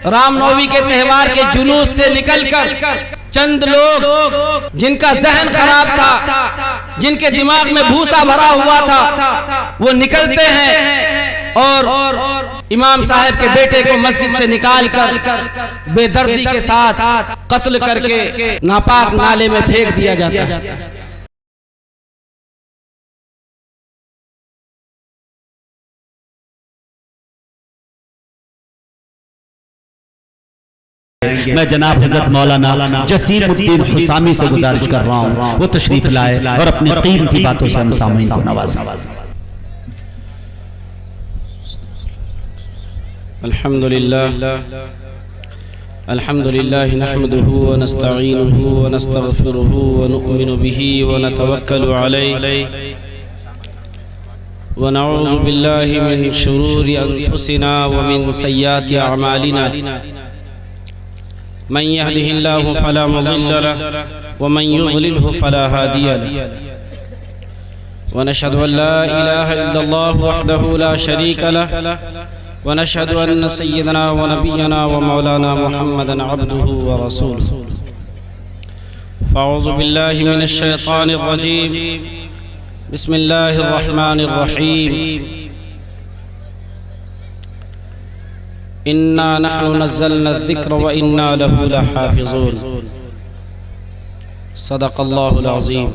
रामनवमी के त्यौहार के जुलूस से निकलकर चंद लोग जिनका जहन खराब था, जिनके दिमाग में भूसा भरा हुआ था, वो निकलते हैं और इमाम साहब के बेटे को मस्जिद से निकालकर बेदर्दी के साथ कत्ल करके नापाक नाले में फेंक दिया जाता है। मैं जनाब हजरत मौलाना जसीमुद्दीन हुसामी से गुजारिश कर रहा हूँ वो तशरीफ लाए और अपनी कीमती बातों से हम सामईन को नवाजें। अल्हम्दुलिल्लाह नहमदुहु व नस्तईनुहु व नस्तगफिरुहु व नुअमिनु बिही व नतवक्कलु अलैहि व नऊज़ु बिल्लाहि मिन शुरूरि अनफुसिना व मिन सय्याति अमालिना मन यहदिहिल्लाहु फला मुज़िल्ल लहु व मन युज़लिलहु फला हादिय लहु व नशहदु अन ला इलाहा इल्लल्लाहु वहदहु ला शरीका लहु व नशहदु अन्न सय्यदना व नबियना व मौलाना मुहम्मदन अब्दुहु व रसूलुहु। फ़अऊज़ु बिल्लाहि मिनश शैतानिर रजीम। बिस्मिल्लाहिर रहमानिर रहीम। इन्ना नहनु नज़्ज़लना ज़िक्र व इन्ना लहु लहाफ़िज़ून। सदक़ल्लाहुल अज़ीम।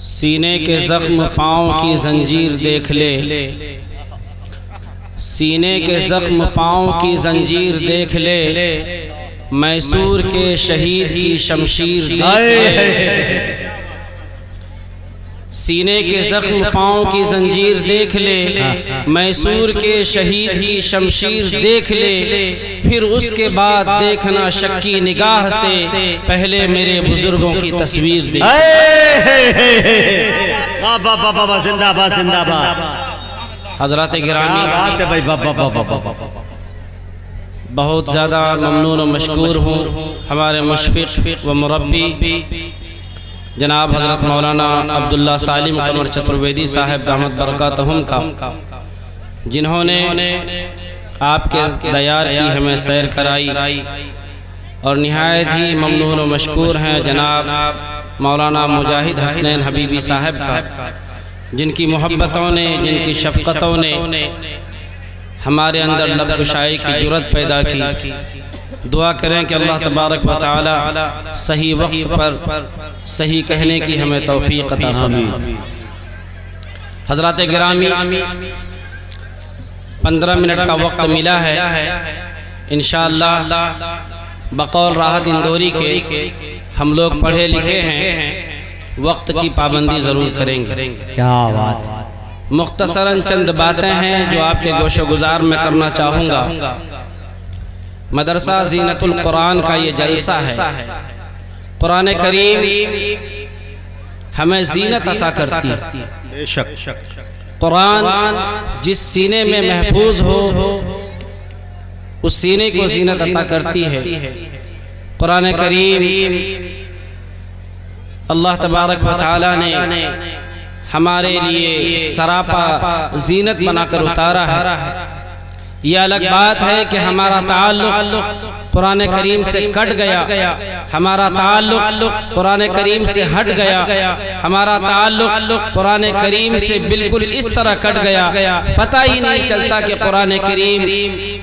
सीने के ज़ख्म पाँव की जंजीर देख ले, सीने के ज़ख्म पाँव की जंजीर देख ले, मैसूर के शहीद की शमशीर देख ले। सीने के ज़ख्म पाँव की जंजीर देख ले, मैसूर के शहीद की शमशीर देख ले, फिर उसके बाद देखना शक्की निगाह से, पहले मेरे बुजुर्गों की तस्वीर देख। जिंदाबाद जिंदाबाद। हज़रात गिरामी, बहुत ज़्यादा ममनून और मशकूर हूँ हमारे मुशफ़िक़ व मुरब्बी जनाब हज़रत मौलाना अब्दुल्ला सालिम कमर चतुर्वेदी साहब दामत बरकातहुम का, जिन्होंने आपके दयार की हमें सैर कराई और निहायत ही ममनून और मशकूर हैं जनाब मौलाना मुजाहिद हसनैन हबीबी साहब का, जिनकी मोहब्बतों ने, जिनकी शफ़क़तों ने हमारे अंदर लबकुशाई की जुर्रत पैदा की। दुआ करें कि अल्लाह तबारक व तआला सही वक्त पर सही कहने की हमें तौफीक अता फरमाए। हज़रात गिरामी, 15 मिनट का वक्त मिला है। इंशाअल्लाह बकौल राहत इंदौरी के हम लोग पढ़े लिखे हैं, वक्त की पाबंदी ज़रूर करेंगे। क्या बात। मुख्तसरन चंद बातें हैं जो आपके गोशो गुजार में करना चाहूँगा। मदरसा ज़ीनतुल कुरान का ये जलसा है। कुरान करीम हमें ज़ीनत अता करती है। बेशक कुरान जिस सीने में महफूज हो उस सीने को ज़ीनत अता करती है। कुरान करीम अल्लाह तबारक व तआला ने हमारे लिए सरापा ज़ीनत बनाकर उतारा है। यह अलग बात है कि हमारा ताल्लुक़ कुरान करीम से कट गया, हमारा ताल्लुक़ कुरान करीम से हट गया, हमारा ताल्लुक़ कुरान करीम से बिल्कुल इस तरह कट गया, पता ही नहीं चलता कि कुरान करीम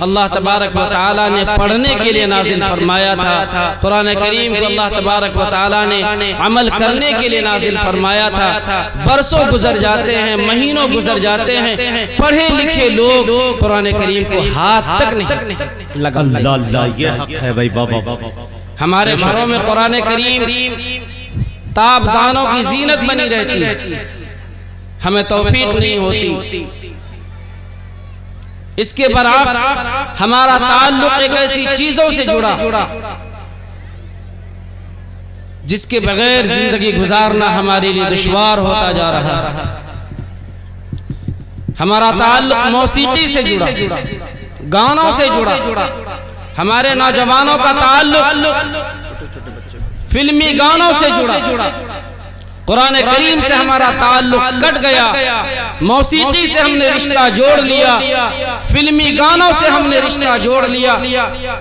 अल्लाह तबारक व तआला ने पढ़ने के लिए नाजिल फरमाया था, कुरान करीम को अल्लाह तबारक व तआला ने अमल करने के लिए नाजिल फरमाया था। बरसों गुजर जाते हैं, महीनों गुजर जाते हैं, पढ़े लिखे लोग कुरान करीम को हाथ तक नहीं लगा। है भाई बाबा। हमारे घरों में कुरान करीम ताबदानों की ज़ीनत बनी रहती है, हमें तौफीक नहीं होती। इसके बरअक्स हमारा ताल्लुक एक ऐसी चीजों से जुड़ा जिसके बगैर जिंदगी गुजारना हमारे लिए दुश्वार होता जा रहा है। हमारा ताल्लुक मौसीकी से जुड़ा, गानों से जुड़ा, हमारे नौजवानों का ताल्लुक फिल्मी गानों से जुड़ा, कुरान करीम से हमारा ताल्लुक कट गया, मौसीकी से हमने रिश्ता जोड़ लिया, फिल्मी गानों से हमने रिश्ता जोड़ लिया।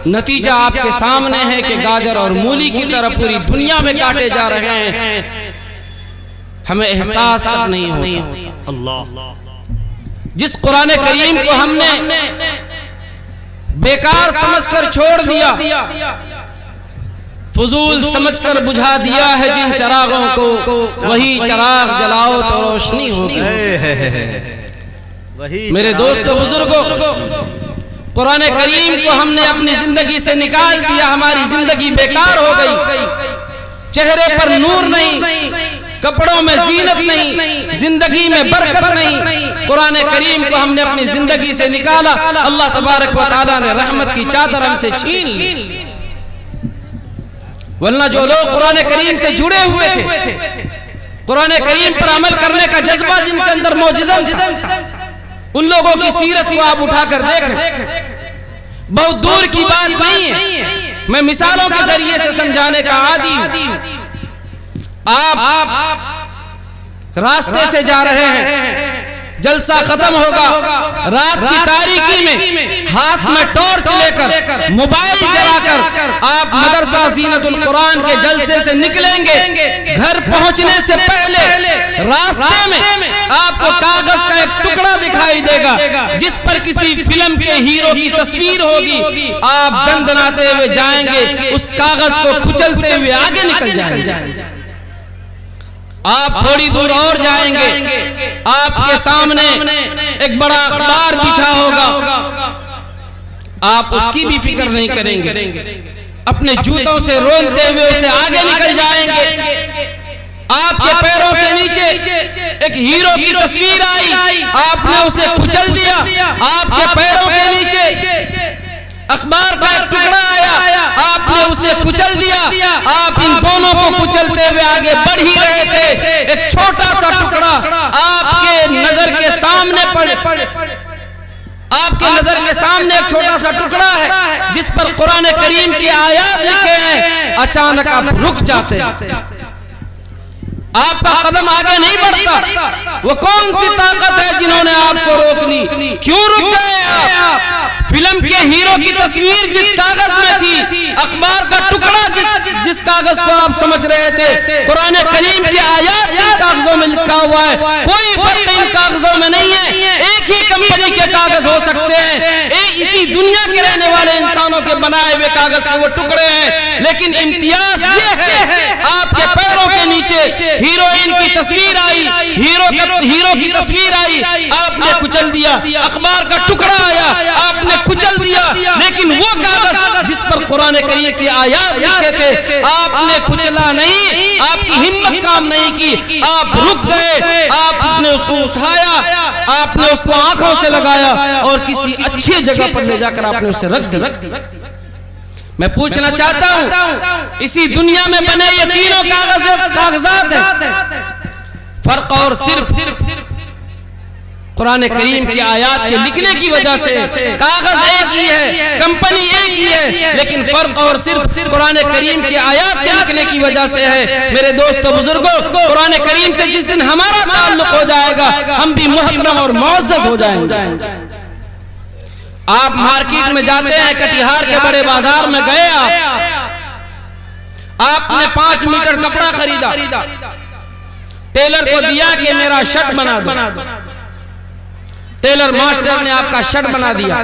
नतीजा आपके सामने है कि गाजर और मूली की तरह पूरी दुनिया में काटे जा रहे हैं, हमें एहसास तक नहीं होता। अल्लाह, जिस कुरान करीम को हमने बेकार समझकर छोड़ दिया, फजूल समझकर बुझा दिया है जिन चरागों को, वही चराग जलाओ तो रोशनी होगी। मेरे दोस्तों बुजुर्गों, कुरान करीम को हमने अपनी जिंदगी से निकाल दिया, हमारी जिंदगी बेकार हो गई। चेहरे पर नूर नहीं, कपड़ों में जीनत नहीं, जिंदगी में बरकत नहीं। कुरान करीम को हमने अपनी जिंदगी से निकाला, अल्लाह तबारक व तआला ने रहमत की चादर हमसे छीन ली। वरना जो लोग कुरान करीम से जुड़े हुए थे, कुरान करीम पर अमल करने का जज्बा जिनके अंदर मौजूद था, उन लोगों की सीरत को आप उठाकर देखें। बहुत दूर की बात नहीं है, मैं मिसालों के जरिए से समझाने का आदी हूं। आप रास्ते से जा रहे हैं, जलसा खत्म होगा, रात की तारीकी में हाथ में टॉर्च लेकर, मोबाइल जलाकर आप मदरसा ज़ीनतुल कुरान के जलसे से निकलेंगे। घर पहुंचने से पहले रास्ते में आपको कागज का एक टुकड़ा दिखाई देगा जिस पर किसी फिल्म के हीरो की तस्वीर होगी। आप दंदनाते हुए जाएंगे, उस कागज को कुचलते हुए आगे निकल जाएंगे। आप थोड़ी दूर और जाएंगे, आपके सामने एक बड़ा अखबार बिछा होगा, आप उसकी भी फिक्र नहीं करेंगे, अपने जूतों से रोनते हुए उसे आगे निकल जाएंगे। आपके पैरों के नीचे एक हीरो की तस्वीर आई, आपने उसे कुचल दिया। आपके पैरों के नीचे अखबार का एक टुकड़ा आया, आपने उसे कुचल दिया। आप इन दोनों को कुचलते हुए आगे बढ़ ही रहे थे। एक छोटा सा टुकड़ा आपके नजर के सामने आपके नजर के सामने एक छोटा सा टुकड़ा है जिस पर कुरान करीम की आयत लिखे हैं। अचानक आप रुक जाते हैं, आपका कदम आगे नहीं बढ़ता। वो कौन सी ताकत है जिन्होंने आपको रोक ली? क्यों रुक गए आप? फिल्म के हीरो की तस्वीर जिस कागज में थी, अखबार का टुकड़ा जिस कागज को आप समझ रहे थे, कुरान करीम की आयत इन कागजों में लिखा हुआ है। कोई फर्क इन कागजों में नहीं है, एक ही कंपनी के कागज हो सकते हैं, इसी दुनिया के रहने वाले इंसानों के बनाए हुए कागज के वो टुकड़े हैं। लेकिन इम्तियाज ये है, आपके पैरों के नीचे हीरोइन की तस्वीर आई, हीरो की तस्वीर आई, आपने कुचल दिया। अखबार का टुकड़ा आया, आपने कुचल दिया। लेकिन वो कागज जिस पर कुरान करीम की आयत लिखे थे, आपने कुचला नहीं, आपकी हिम्मत काम नहीं की, आप रुक गए। आपने उसको उठाया, आपने उसको आंखों से लगाया और किसी अच्छी जगह पर ले जाकर आपने उसे रख दिया। मैं पूछना चाहता हूं, इसी दुनिया में बने ये तीनों कागजात हैं, फर्क और सिर्फ कुरान करीम की आयत के लिखने की वजह से। कागज एक ही है, कंपनी एक ही है, लेकिन फर्क और सिर्फ कुरान करीम की आयत के लिखने की वजह से है। मेरे दोस्तों बुजुर्गों, कुरान करीम से जिस दिन हमारा ताल्लुक हो जाएगा, हम भी मोहतरम और मुअज़्ज़ज़ हो जाएंगे। आप मार्केट में जाते हैं, कटिहार के बड़े बाजार में गए, आपने 5 मीटर कपड़ा खरीदा, टेलर को दिया कि मेरा शर्ट बना दो। टेलर मास्टर ने आपका शर्ट बना दिया,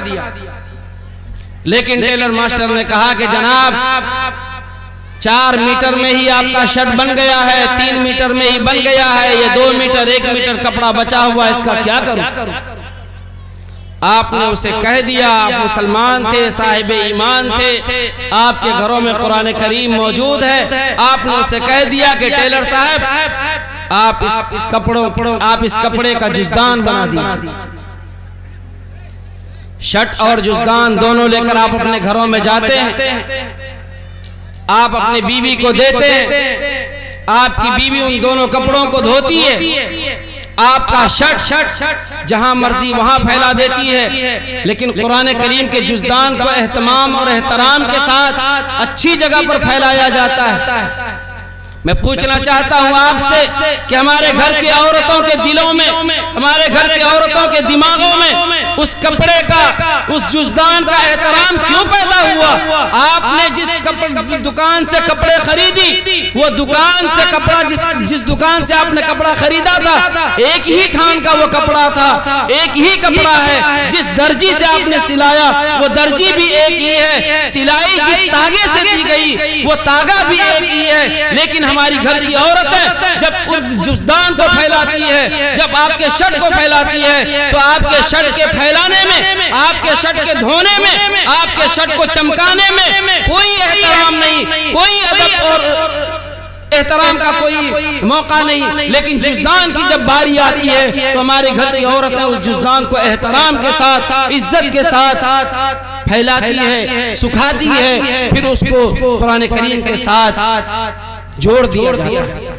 लेकिन टेलर मास्टर ने कहा कि जनाब 4 मीटर में ही आपका शर्ट बन गया है, 3 मीटर में ही बन गया है, ये 2 मीटर 1 मीटर कपड़ा बचा हुआ है, इसका क्या करूं? आपने उसे कह दिया, आप मुसलमान थे, साहिब ईमान थे, आपके घरों में कुरान करीम मौजूद है। आपने उसे कह दिया कि टेलर साहब, आप इस कपड़े का जुज़दान बना दीजिए। शर्ट और जुज़दान दोनों लेकर आप अपने घरों में जाते हैं, आप अपनी बीवी को देते हैं, आपकी बीवी उन दोनों कपड़ों को धोती है, आपका शर्ट जहां मर्जी वहां फैला देती है। लेकिन कुरान करीम के जुज़दान को एहतमाम और एहतराम के साथ अच्छी जगह पर फैलाया जाता है। मैं पूछना चाहता हूं आपसे कि हमारे घर की औरतों के दिलों में, हमारे घर की औरतों के दिमागों में उस कपड़े का, उस जुज़दान का एहतराम क्यों पैदा हुआ? आपने जिस दुकान से कपड़े खरीदी, वो दुकान से कपड़ा, जिस दुकान से आपने कपड़ा खरीदा था, एक ही थान का वो कपड़ा था, एक ही कपड़ा है। जिस दर्जी से आपने सिलाया वो दर्जी भी एक ही है, सिलाई जिस तागे से दी गई वो तागा भी एक ही है। लेकिन हमारी घर की औरतें जब उस जुज़दान को फैलाती है, जब आपके शर्ट को फैलाती है, तो आपके शर्ट के फैलाने में, आपके शर्ट के धोने में, आपके शर्ट को चमकाने में कोई एहतराम नहीं, कोई अदब और एहतराम का कोई मौका नहीं। लेकिन जुज़दान की जब बारी आती है तो हमारे घर की औरतें उस जुज़दान को एहतराम के साथ, इज्जत के साथ फैलाती है, सुखाती है, फिर उसको कुरान करीम के साथ जोड़ दिया जाता है।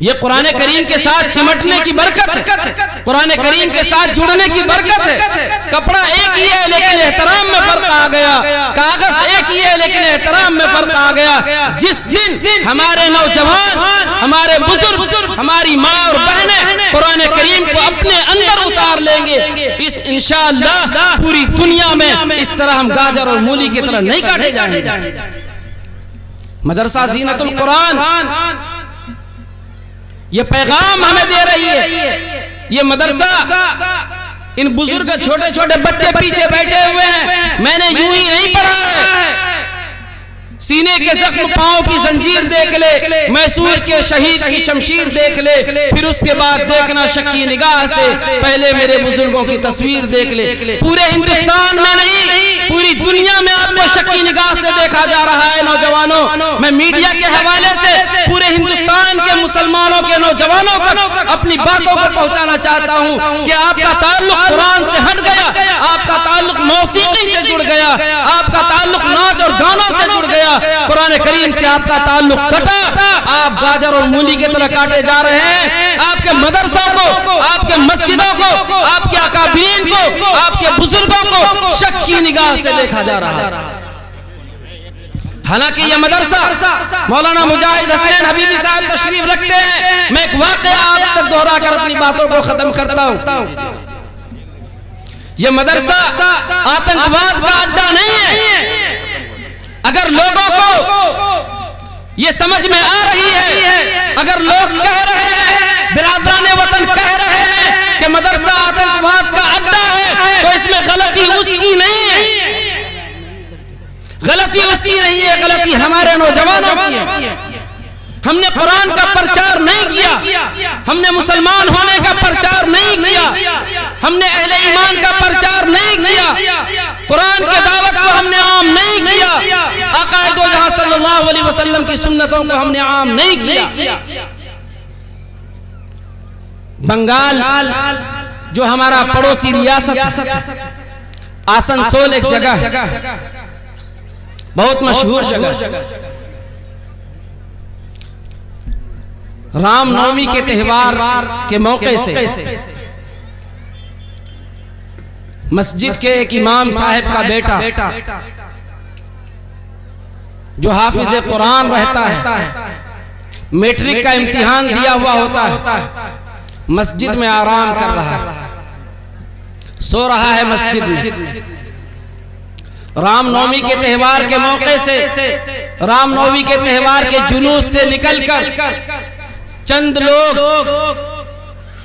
ये कुरान करीम के साथ चिमटने की बरकत है, कुरान करीम के साथ जुड़ने की बरकत है। कपड़ा एक ही है लेकिन एहतराम में फर्क आ गया, कागज एक ही है लेकिन एहतराम में फर्क आ गया। जिस दिन हमारे नौजवान, हमारे बुजुर्ग, हमारी माँ और बहनें कुरान करीम को अपने अंदर उतार लेंगे, इस इंशाअल्लाह पूरी दुनिया में इस तरह हम गाजर और मूली की तरह नहीं काटे जाएंगे। मदरसा ज़ीनतुल कुरान ये पैगाम हमें दे रही है। ये मदरसा, इन बुजुर्ग छोटे छोटे बच्चे पीछे बैठे हुए हैं, मैंने यूं ही नहीं पढ़ा है। सीने के जख्म, पांव की जंजीर देख ले, मैसूर के शहीद की शमशीर देख ले, फिर उसके बाद देखना शक की निगाह से, पहले मेरे बुजुर्गों की तस्वीर देख ले। पूरे हिंदुस्तान में नहीं, पूरी दुनिया में आपको शक की निगाह से देखा जा रहा है। नौजवानों, मैं मीडिया के हवाले से पूरे हिंदुस्तान के मुसलमानों के नौजवानों तक अपनी बातों को पहुंचाना चाहता हूं कि आपका ताल्लुक कुरान से हट गया, आपका ताल्लुक मौसीकी से जुड़ गया, आपका ताल्लुक नाच और गानों से जुड़ गया, कुरान करीम से आपका ताल्लुक कटा। आप गाजर और मूली की तरह काटे जा रहे हैं। आपके मदरसों को, आपके मस्जिदों को, आपके अकाबरीन को, आपके बुजुर्गों को शक की निगाह से देखा जा रहा है। हालांकि यह मदरसा मौलाना मुजाहिद हसनैन हबीबी साहब तशरीफ रखते हैं। मैं एक वाक़या आप तक दोहरा कर अपनी बातों को खत्म करता हूं। यह मदरसा आतंकवाद का अड्डा नहीं है। अगर लोगों को ये समझ में आ रही है, अगर लोग कह रहे हैं, बिरादराने वतन कह रहे हैं कि मदरसा आतंकवाद का अड्डा है, तो इसमें गलती उसकी नहीं है, गलती उसकी नहीं है, गलती हमारे नौजवानों की है। हमने कुरान का प्रचार नहीं किया, हमने मुसलमान होने का प्रचार नहीं किया, हमने अहले ईमान का प्रचार नहीं किया, कुरान के दावत को हमने आम नहीं किया, आका दो जहां सल्लल्लाहु अलैहि वसल्लम की सुन्नतों को हमने आम नहीं किया। बंगाल जो हमारा पड़ोसी रियासत है, आसनसोल एक जगह है, बहुत मशहूर जगह। रामनवमी के त्योहार के मौके से मस्जिद के एक इमाम साहब का बेटा जो हाफिज कुरान रहता है, मैट्रिक का इम्तिहान दिया हुआ होता है, मस्जिद में आराम कर रहा है, सो रहा है मस्जिद में। रामनवमी के त्योहार के मौके से, रामनवमी के त्योहार के जुलूस से निकलकर चंद लोग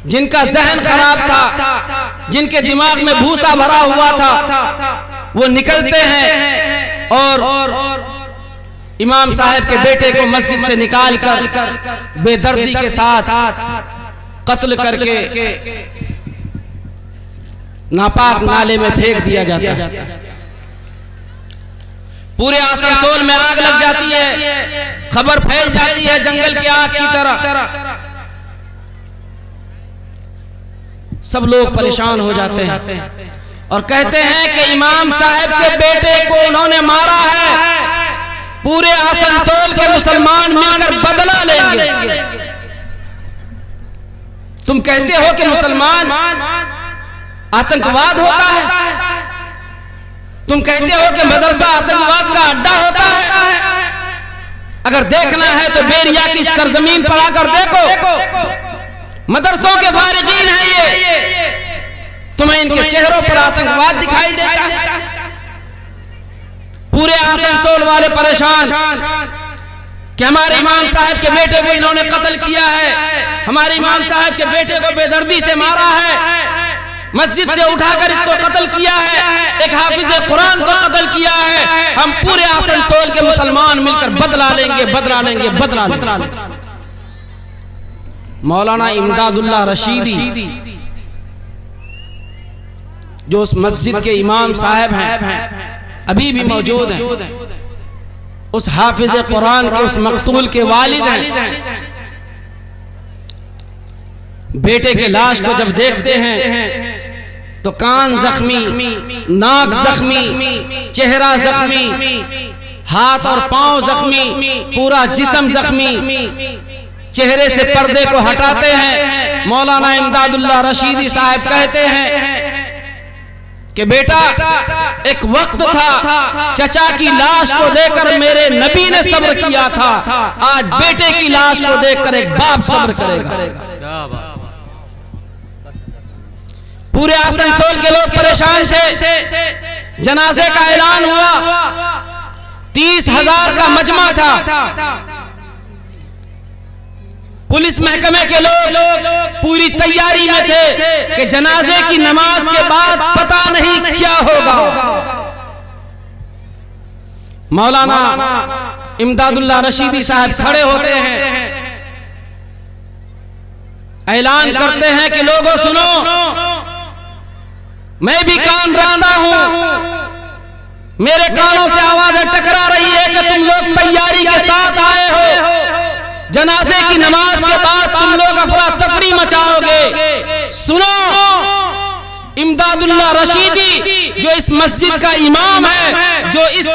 जिनका जहन खराब था, जिनके दिमाग में भूसा भरा हुआ था, वो निकलते हैं और इमाम साहब के बेटे को मस्जिद से निकालकर बेदर्दी के साथ कत्ल करके नापाक नाले में फेंक दिया जाता है। पूरे आसनसोल में आग लग जाती है, खबर फैल जाती है जंगल की आग की तरह। सब लोग परेशान हो जाते हैं और कहते हैं कि इमाम साहब के बेटे को उन्होंने मारा है, पूरे आसनसोल के मुसलमान मिलकर बदला लेंगे। तुम कहते हो कि मुसलमान आतंकवाद होता है, तुम कहते हो कि मदरसा आतंकवाद का अड्डा होता है। अगर देखना है तो बेरिया की सरजमीन पर आकर देखो, मदरसों के फारिगीन हैं ये, तुम्हें इनके चेहरों पर आतंकवाद दिखाई देता है। पूरे आसनसोल वाले परेशान कि हमारे इमाम साहब के बेटे को इन्होंने कत्ल किया है, हमारे इमाम साहब के बेटे को बेदर्दी से मारा है, मस्जिद से उठाकर इसको कत्ल किया है, एक हाफिज कुरान को कत्ल किया है। हम पूरे आसनसोल के मुसलमान मिलकर बदला लेंगे, बदला लेंगे, बदला लेंगे। मौलाना इमदादुल्लाह रशीदी जो उस मस्जिद के इमाम साहब हैं, अभी भी मौजूद हैं, उस हाफिज कुरान के उस मकतूल के वालिद हैं। बेटे के लाश को जब देखते हैं तो कान जख्मी, नाक जख्मी, चेहरा जख्मी, हाथ और पांव जख्मी, पूरा जिस्म जख्मी। चेहरे से पर्दे को हटाते हैं। मौलाना इमदादुल्लाह रशीदी साहब कहते हैं कि बेटा, एक वक्त था चचा की लाश को देखकर मेरे नबी ने सब्र किया था, आज बेटे की लाश को देखकर एक बाप सब्र करेगा। पूरे आसनसोल के लोग परेशान थे। जनाजे का ऐलान हुआ, 30,000 का मजमा था। पुलिस महकमे के लोग पूरी तैयारी में थे कि जनाजे की नमाज के बाद पता नहीं क्या होगा। मौलाना इमदादुल्लाह रशीदी साहब खड़े होते हैं, ऐलान करते हैं कि लोगों सुनो, मैं भी कान रखता हूं, मेरे कानों से आवाजें टकरा रही है कि तुम लोग तैयारी के साथ आए हो, जनाजे की नमाज के बाद तुम लोग अफरा तफरी मचाओगे। सुनो, इमदादुल्लाह रशीदी जो इस मस्जिद का इमाम है, जो इस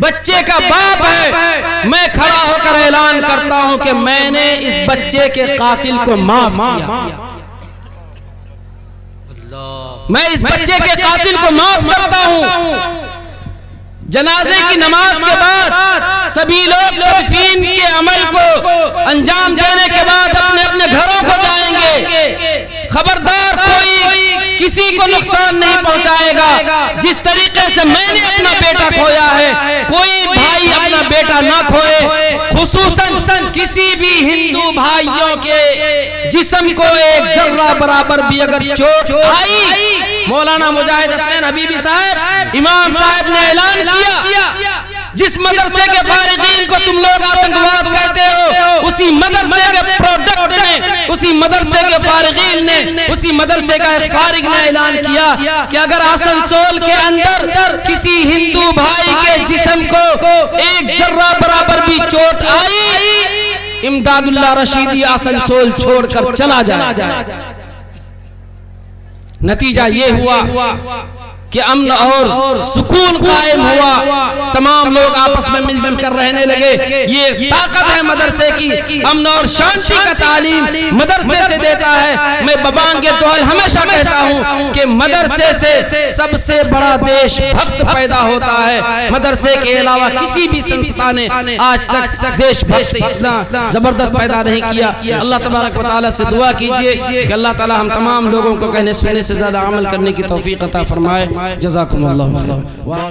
बच्चे का बाप है, मैं खड़ा होकर ऐलान करता हूं कि मैंने इस बच्चे के कातिल को माफ किया। मैं इस बच्चे के कातिल को माफ करता हूं। जनाजे की नमाज के बाद सभी लोग तदफीन के अमल को अंजाम देने के बाद अपने अपने घरों को जाएंगे। खबरदार, कोई किसी को नुकसान नहीं पहुंचाएगा। जिस तरीके से मैंने अपना बेटा खोया है, कोई भाई अपना बेटा ना खोए। खुसूसन किसी भी हिंदू भाइयों के जिस्म को एक जर्रा बराबर भी अगर चोट आई, मौलाना मुजाहिद हसनैन हबीबी साहब इमाम साहब ने ऐलान किया, जिस मदरसे के फारिगीन को तुम लोग आतंकवाद कहते हो, उसी मदरसे के प्रोडक्ट ने, उसी मदरसे के फारिगीन ने, उसी मदरसे का एक फारिग ने ऐलान किया कि अगर आसनसोल के अंदर किसी हिंदू भाई के जिस्म को एक जर्रा बराबर भी चोट आई, इमदादुल्लाह रशीदी आसनसोल छोड़कर चला जाए। नतीजा ये हुआ कि अमन और सुकून कायम हुआ। तमाम लोग आपस में मिलजुल कर रहने लगे। ये ताकत है मदरसे की। अमन और शांति का तालीम मदरसे से देता है। मैं बबांगे दोहल हमेशा कहता हूँ कि मदरसे से सबसे बड़ा देशभक्त पैदा होता है। मदरसे के अलावा किसी भी संस्था ने आज तक देशभक्त इतना जबरदस्त पैदा नहीं किया। अल्लाह तबारक व तआला से दुआ कीजिए कि अल्लाह ताला हम तमाम लोगों को कहने सुनने से ज्यादा अमल करने की तौफीक अता फरमाए। जज़ाकुमुल्लाह खैर।